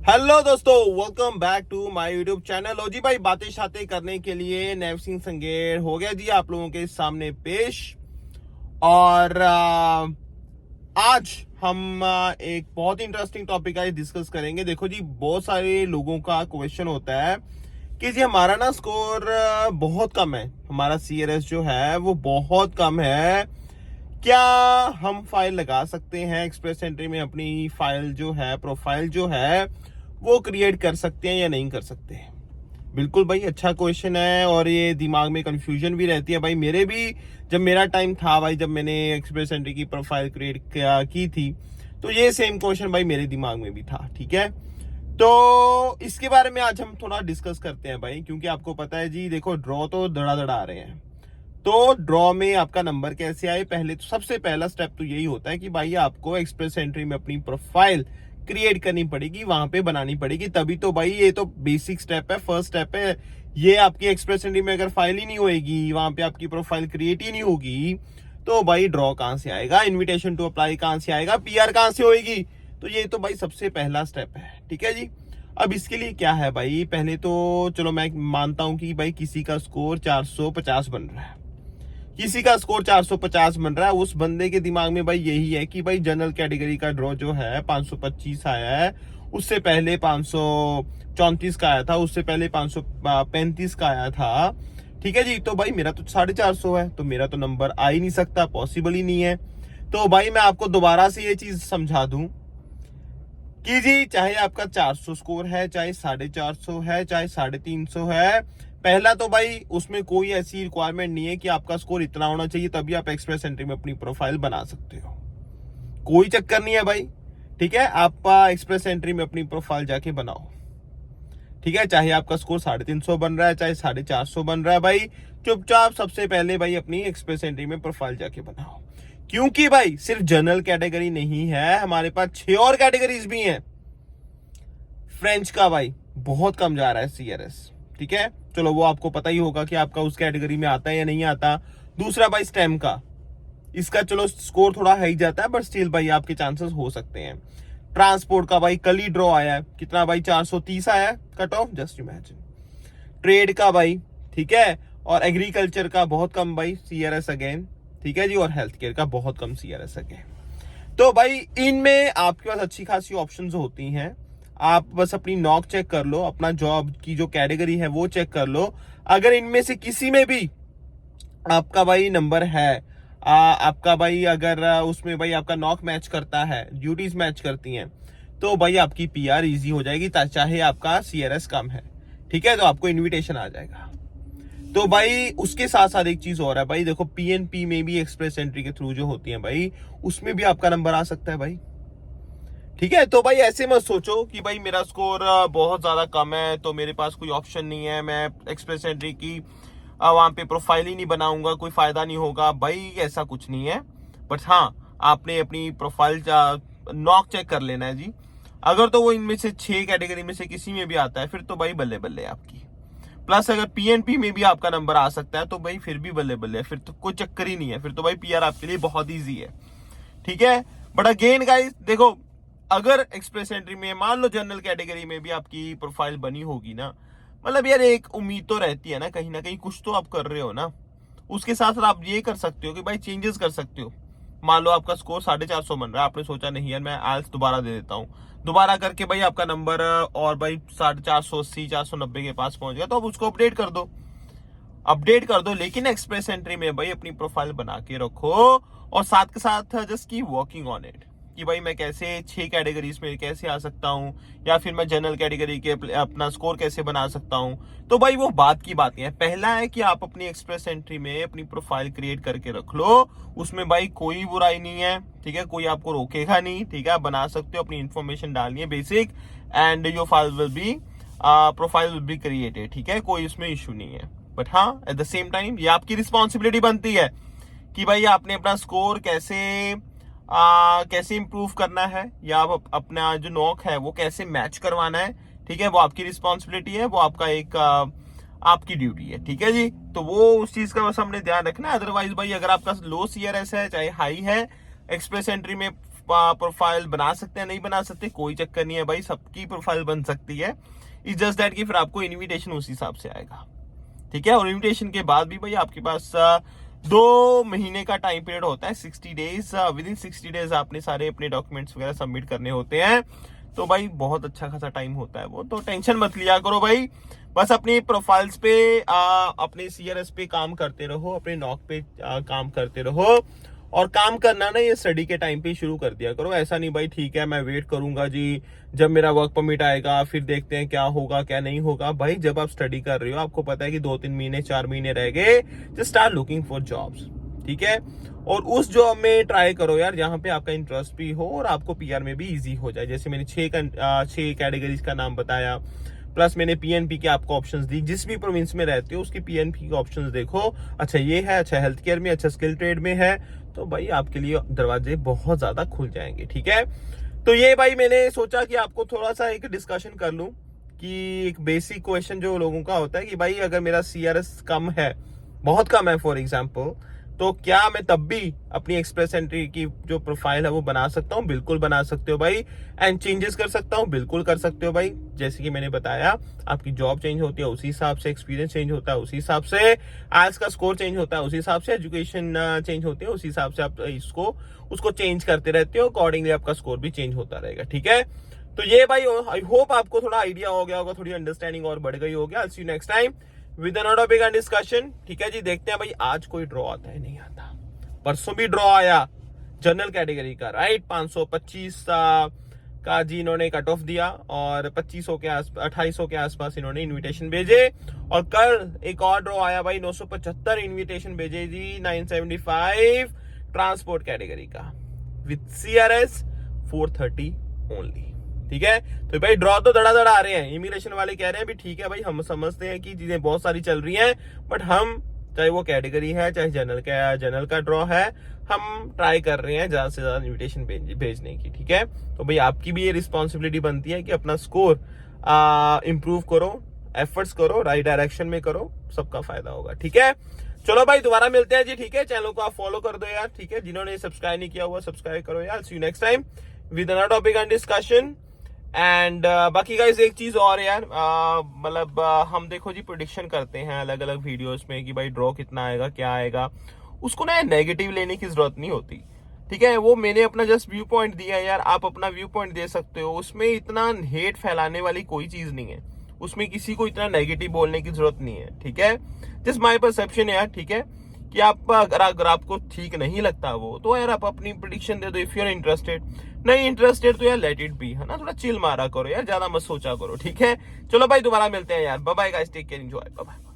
Hello दोस्तों, welcome back to my YouTube channel. ओ जी भाई, बातें शातें करने के लिए नैव सिंह संगेर हो गया जी आप लोगों के सामने पेश। और आज हम एक बहुत इंटरेस्टिंग टॉपिक आज डिस्कस करेंगे। देखो जी, बहुत सारे लोगों का क्वेश्चन होता है कि जी हमारा ना स्कोर बहुत कम है, हमारा CRS जो है वो बहुत कम है, क्या हम फाइल लगा सकते हैं एक्सप्रेस एंट्री में? अपनी फाइल जो है, प्रोफाइल जो है वो क्रिएट कर सकते हैं या नहीं कर सकते? बिल्कुल भाई, अच्छा क्वेश्चन है और ये दिमाग में कंफ्यूजन भी रहती है भाई। मेरे भी जब मेरा टाइम था भाई, जब मैंने एक्सप्रेस एंट्री की प्रोफाइल क्रिएट की थी, तो ये सेम क्वेश्चन भाई मेरे दिमाग में भी था। ठीक है, तो इसके बारे में आज हम थोड़ा डिस्कस करते हैं भाई, क्योंकि आपको पता है जी, देखो ड्रॉ तो धड़ाधड़ आ रहे हैं। तो ड्रॉ में आपका नंबर कैसे आए? पहले तो सबसे पहला स्टेप तो यही होता है कि भाई आपको एक्सप्रेस एंट्री में अपनी प्रोफाइल क्रिएट करनी पड़ेगी, वहां पे बनानी पड़ेगी, तभी तो भाई ये तो बेसिक स्टेप है, फर्स्ट स्टेप है ये। आपकी एक्सप्रेस एंट्री में अगर फाइल ही नहीं होएगी, वहां पे आपकी प्रोफाइल क्रिएट ही नहीं होगी, तो भाई ड्रॉ कहां से आएगा, इन्विटेशन टू अप्लाई कहां से आएगा, PR कहां से होएगी? तो ये तो भाई सबसे पहला स्टेप है। ठीक है जी, अब इसके लिए क्या है भाई, पहले तो चलो मैं मानता हूं कि भाई किसी का स्कोर 450 बन रहा है, किसी का स्कोर 450 बन रहा है। उस बंदे के दिमाग में भाई यही है कि भाई जनरल कैटेगरी का ड्रॉ जो है 525 आया है, उससे पहले 534 का आया था, उससे पहले 535 का आया था। ठीक है जी, तो भाई मेरा तो 450 है, तो मेरा तो नंबर आ ही नहीं सकता, पॉसिबल ही नहीं है। तो भाई मैं आपको दोबारा से ये चीज समझा दूं कि जी चाहे आपका 400 स्कोर है, चाहे 450 है, चाहे 350 है, पहला तो भाई उसमें कोई ऐसी रिक्वायरमेंट नहीं है कि आपका स्कोर इतना होना चाहिए तभी आप एक्सप्रेस एंट्री में अपनी प्रोफाइल बना सकते हो। कोई चक्कर नहीं है भाई। ठीक है, आप एक्सप्रेस एंट्री में अपनी प्रोफाइल जाके बनाओ। ठीक है, चाहे आपका स्कोर 350 बन रहा है, चाहे 450 बन रहा है, भाई चुपचाप सबसे पहले भाई अपनी एक्सप्रेस एंट्री में प्रोफाइल जाके बनाओ। क्योंकि भाई सिर्फ जनरल कैटेगरी नहीं है, हमारे पास 6 और कैटेगरीज भी हैं। फ्रेंच का भाई बहुत कम जा रहा है CRS। ठीक है, चलो वो आपको पता ही होगा कि आपका उस कैटेगरी में आता है या नहीं आता। दूसरा भाई स्टेम का, इसका चलो स्कोर थोड़ा हाई जाता है, बट स्टिल भाई आपके चांसेस हो सकते हैं। ट्रांसपोर्ट का भाई कल ही ड्रॉ आया है, कितना भाई 430 आया है cut off, just imagine. Trade का भाई, ठीक है, और एग्रीकल्चर का बहुत कम भाई CRS अगेन। ठीक है जी, और हेल्थ केयर का बहुत कम CRS अगेन। तो भाई इनमें आपके पास अच्छी खासी ऑप्शंस होती हैं, आप बस अपनी नॉक चेक कर लो, अपना जॉब की जो कैटेगरी है वो चेक कर लो। अगर इनमें से किसी में भी आपका भाई नंबर है, आपका भाई अगर उसमें भाई आपका नॉक मैच करता है, ड्यूटीज मैच करती हैं, तो भाई आपकी PR इजी हो जाएगी, चाहे आपका CRS कम है। ठीक है, तो आपको इनविटेशन आ जाएगा। तो भाई उसके साथ साथ एक चीज और है भाई, देखो PNP में भी एक्सप्रेस एंट्री के थ्रू जो होती है भाई, उसमें भी आपका नंबर आ सकता है भाई। ठीक है, तो भाई ऐसे मत सोचो कि भाई मेरा स्कोर बहुत ज्यादा कम है तो मेरे पास कोई ऑप्शन नहीं है, मैं एक्सप्रेस एंट्री की वहां पे प्रोफाइल ही नहीं बनाऊंगा, कोई फायदा नहीं होगा। भाई ऐसा कुछ नहीं है, बट हाँ आपने अपनी प्रोफाइल नॉक चेक कर लेना है जी। अगर तो वो इनमें से 6 कैटेगरी में से किसी में भी आता है, फिर तो भाई बल्ले बल्ले आपकी। प्लस अगर PNP में भी आपका नंबर आ सकता है, तो भाई फिर भी बल्ले बल्ले, फिर तो कोई चक्कर ही नहीं है, फिर तो भाई PR आपके लिए बहुत ईजी है। ठीक है, बट अगेन गाइस देखो, अगर एक्सप्रेस एंट्री में मान लो जनरल कैटेगरी में भी आपकी प्रोफाइल बनी होगी ना, मतलब यार एक उम्मीद तो रहती है ना कहीं कुछ तो आप कर रहे हो ना। उसके साथ साथ आप ये कर सकते हो कि भाई चेंजेस कर सकते हो। मान लो आपका स्कोर 450 बन रहा है, आपने सोचा नहीं यार मैं आइल्स दोबारा दे देता हूँ, दोबारा करके भाई आपका नंबर और भाई 480 490 के पास पहुंच गया, तो आप उसको अपडेट कर दो, लेकिन एक्सप्रेस एंट्री में भाई अपनी प्रोफाइल बना के रखो, और साथ के साथ जस्ट की वर्किंग ऑन इट कि भाई मैं कैसे 6 कैटेगरीज में कैसे आ सकता हूं, या फिर मैं जनरल कैटेगरी के अपना स्कोर कैसे बना सकता हूं। तो भाई वो बात की बात है, पहला है कि आप अपनी एक्सप्रेस एंट्री में अपनी प्रोफाइल क्रिएट करके रख लो, उसमें भाई कोई बुराई नहीं है। ठीक है, कोई आपको रोकेगा नहीं। ठीक है, आप बना सकते हो, अपनी इंफॉर्मेशन डालनी है basic, and your file will be profile will be created. ठीक है, कोई इसमें इशू नहीं है, बट हाँ एट द सेम टाइम ये आपकी रिस्पॉन्सिबिलिटी बनती है कि भाई आपने अपना स्कोर कैसे इंप्रूव करना है, या आप अपना जो नॉक है वो कैसे मैच करवाना है। ठीक है, वो आपकी रिस्पॉन्सिबिलिटी है, वो आपका एक आपकी ड्यूटी है। ठीक है जी, तो वो उस चीज का बस हमने ध्यान रखना है। अदरवाइज भाई अगर आपका लो CRS है चाहे हाई है, एक्सप्रेस एंट्री में प्रोफाइल बना सकते हैं, नहीं बना सकते कोई चक्कर नहीं है भाई, सबकी प्रोफाइल बन सकती है। इट्स जस्ट दैट कि फिर आपको इनविटेशन उस हिसाब से आएगा, ठीक है। और इनविटेशन के बाद भी भाई आपके पास 2 महीने का टाइम पीरियड होता है, 60 डेज। विद इन 60 डेज आपने सारे अपने डॉक्यूमेंट्स वगैरह सबमिट करने होते हैं। तो भाई बहुत अच्छा खासा टाइम होता है वो, तो टेंशन मत लिया करो भाई। बस अपनी प्रोफाइल्स पे अपने CRS पे काम करते रहो, अपने नॉक पे काम करते रहो। और काम करना ना ये स्टडी के टाइम पे शुरू कर दिया करो। ऐसा नहीं भाई ठीक है मैं वेट करूंगा जी जब मेरा वर्क परमिट आएगा फिर देखते हैं क्या होगा क्या नहीं होगा। भाई जब आप स्टडी कर रहे हो आपको पता है कि 2-3 महीने 4 महीने रह गए, just start looking for jobs, ठीक है। और उस जॉब में ट्राई करो यार जहां पे आपका इंटरेस्ट भी हो और आपको PR में भी इजी हो जाए। जैसे मैंने 6 कैटेगरीज का नाम बताया, प्लस मैंने PNP के आपको ऑप्शंस दी। जिस भी प्रोविंस में रहते हो उसकी PNP के ऑप्शंस देखो, अच्छा ये है, अच्छा हेल्थ केयर में, अच्छा स्किल ट्रेड में है, तो भाई आपके लिए दरवाजे बहुत ज्यादा खुल जाएंगे, ठीक है। तो ये भाई मैंने सोचा कि आपको थोड़ा सा एक डिस्कशन कर लूं कि एक बेसिक क्वेश्चन जो लोगों का होता है कि भाई अगर मेरा CRS कम है, बहुत कम है फॉर एग्जाम्पल, तो क्या मैं तब भी अपनी एक्सप्रेस एंट्री की जो प्रोफाइल है वो बना सकता हूँ? बिल्कुल बना सकते हो भाई। एंड चेंजेस कर सकता हूँ? बिल्कुल कर सकते हो भाई। जैसे कि मैंने बताया आपकी जॉब चेंज होती है उसी हिसाब से, एक्सपीरियंस चेंज होता है उसी हिसाब से, आज का स्कोर चेंज होता है उसी हिसाब से, एजुकेशन चेंज होती है उसी हिसाब से, आप उसको चेंज करते रहते हो, अकॉर्डिंगली आपका स्कोर भी चेंज होता रहेगा, ठीक है। तो ये भाई आई होप आपको थोड़ा आइडिया हो गया होगा, थोड़ी अंडरस्टैंडिंग और बढ़ गई होगी। I see you next time with another topic and discussion, ठीक है जी। देखते हैं भाई आज कोई ड्रॉ आता है नहीं आता। परसों भी ड्रॉ आया जनरल कैटेगरी का, राइट, 525 का जी इन्होंने कट ऑफ दिया और 2800 के आसपास इन्होंने इनविटेशन भेजे। और कल एक और ड्रॉ आया भाई, 975 इनविटेशन भेजे जी, 975 ट्रांसपोर्ट कैटेगरी का विद CRS 430 ओनली, ठीक है। तो भाई ड्रॉ तो धड़ा आ रहे हैं। इमिग्रेशन वाले कह रहे हैं भी ठीक है भाई हम समझते हैं कि चीजें बहुत सारी चल रही हैं, बट हम चाहे वो कैटेगरी है चाहे जनरल का ड्रॉ है, हम ट्राई कर रहे हैं ज्यादा से ज्यादा इनविटेशन भेजने की, ठीक है। तो भाई आपकी भी ये रिस्पॉन्सिबिलिटी बनती है कि अपना स्कोर इंप्रूव करो, एफर्ट्स करो, राइट डायरेक्शन में करो, सबका फायदा होगा, ठीक है। चलो भाई दोबारा मिलते हैं जी, ठीक है। चैनल को आप फॉलो कर दो यार, ठीक है। जिन्होंने सब्सक्राइब नहीं किया हुआ सब्सक्राइब करो यार। See you next time with another topic and discussion. And बाकी गाइस एक चीज और यार, मतलब हम देखो जी प्रेडिक्शन करते हैं अलग अलग वीडियोस में कि भाई ड्रॉ कितना आएगा क्या आएगा, उसको ना नेगेटिव लेने की जरूरत नहीं होती, ठीक है। वो मैंने अपना जस्ट व्यू पॉइंट दिया यार, आप अपना व्यू पॉइंट दे सकते हो। उसमें इतना हेट फैलाने वाली कोई चीज नहीं है, उसमें किसी को इतना नेगेटिव बोलने की जरूरत नहीं है, ठीक है। जस्ट माई परसेप्शन है यार, ठीक है, कि आप अगर आपको ठीक नहीं लगता वो, तो यार आप अपनी प्रेडिक्शन दे दो इफ यू आर इंटरेस्टेड। नहीं इंटरेस्टेड तो यार लेट इट बी, है ना, थोड़ा चिल मारा करो यार, ज्यादा मत सोचा करो, ठीक है। चलो भाई दोबारा मिलते हैं यार, bye bye guys, take care, enjoy, bye bye.